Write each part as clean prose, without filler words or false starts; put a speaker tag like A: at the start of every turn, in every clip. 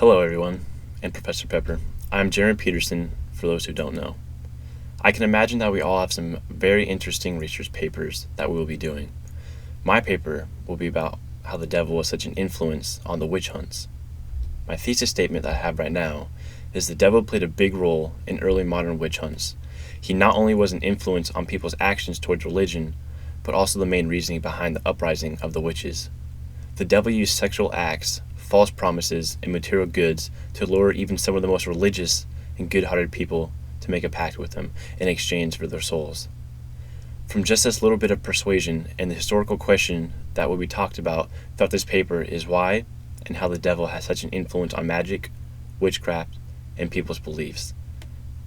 A: Hello, everyone, and Professor Pepper. I'm Jaron Peterson, for those who don't know. I can imagine that we all have some very interesting research papers that we will be doing. My paper will be about how the devil was such an influence on the witch hunts. My thesis statement that I have right now is the devil played a big role in early modern witch hunts. He not only was an influence on people's actions towards religion, but also the main reasoning behind the uprising of the witches. The devil used sexual acts, false promises, and material goods to lure even some of the most religious and good-hearted people to make a pact with him in exchange for their souls. From just this little bit of persuasion and the historical question that will be talked about throughout this paper is why and how the devil has such an influence on magic, witchcraft, and people's beliefs.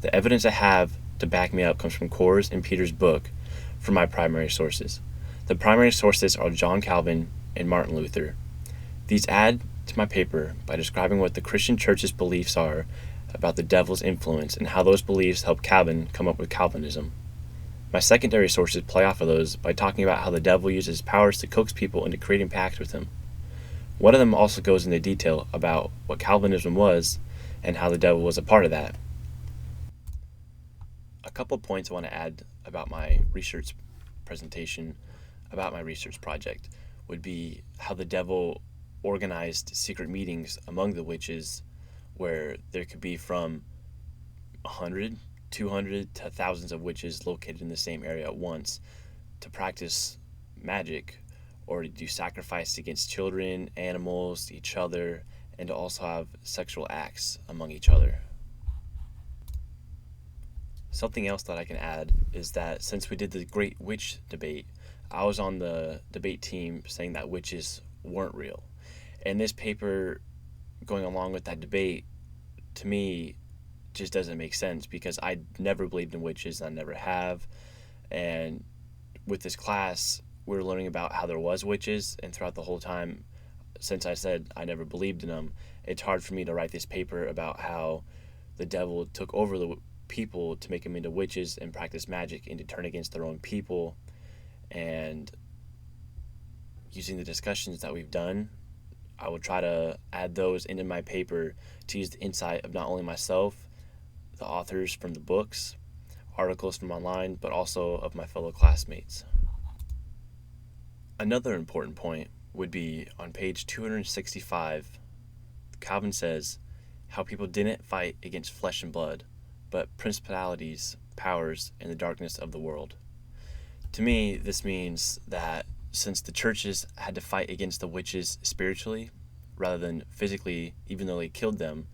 A: The evidence I have to back me up comes from Coors and Peter's book from my primary sources. The primary sources are John Calvin and Martin Luther. These add to my paper by describing what the Christian Church's beliefs are about the devil's influence and how those beliefs helped Calvin come up with Calvinism. My secondary sources play off of those by talking about how the devil uses powers to coax people into creating pacts with him. One of them also goes into detail about what Calvinism was and how the devil was a part of that. A couple points I want to add about my research presentation, about my research project, would be how the devil organized secret meetings among the witches where there could be from 100, 200 to thousands of witches located in the same area at once to practice magic or to do sacrifice against children, animals, each other, and to also have sexual acts among each other. Something else that I can add is that since we did the Great Witch debate, I was on the debate team saying that witches weren't real. And this paper, going along with that debate, to me, just doesn't make sense because I never believed in witches, I never have. And with this class, we were learning about how there was witches, and throughout the whole time, since I said I never believed in them, it's hard for me to write this paper about how the devil took over the people to make them into witches and practice magic and to turn against their own people. And using the discussions that we've done, I will try to add those into my paper to use the insight of not only myself, the authors from the books, articles from online, but also of my fellow classmates. Another important point would be on page 265, Calvin says how people didn't fight against flesh and blood, but principalities, powers, and the darkness of the world. To me, this means that since the churches had to fight against the witches spiritually rather than physically, even though they killed them,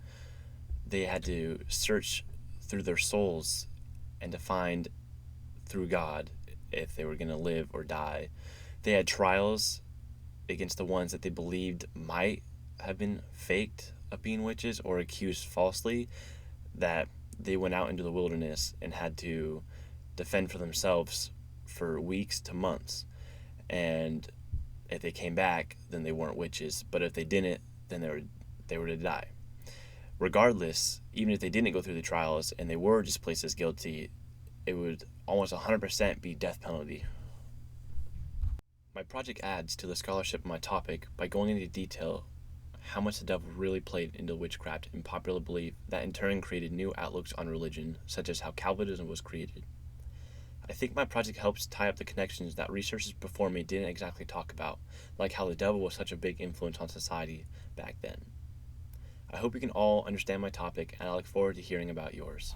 A: they had to search through their souls and to find through God if they were going to live or die. They had trials against the ones that they believed might have been faked of being witches or accused falsely, that they went out into the wilderness and had to defend for themselves for weeks to months. And if they came back, then they weren't witches. But if they didn't, then they were to die. Regardless, even if they didn't go through the trials and they were just placed as guilty, it would almost 100% be death penalty. My project adds to the scholarship of my topic by going into detail how much the devil really played into witchcraft and popular belief that in turn created new outlooks on religion, such as how Calvinism was created. I think my project helps tie up the connections that researchers before me didn't exactly talk about, like how the devil was such a big influence on society back then. I hope you can all understand my topic, and I look forward to hearing about yours.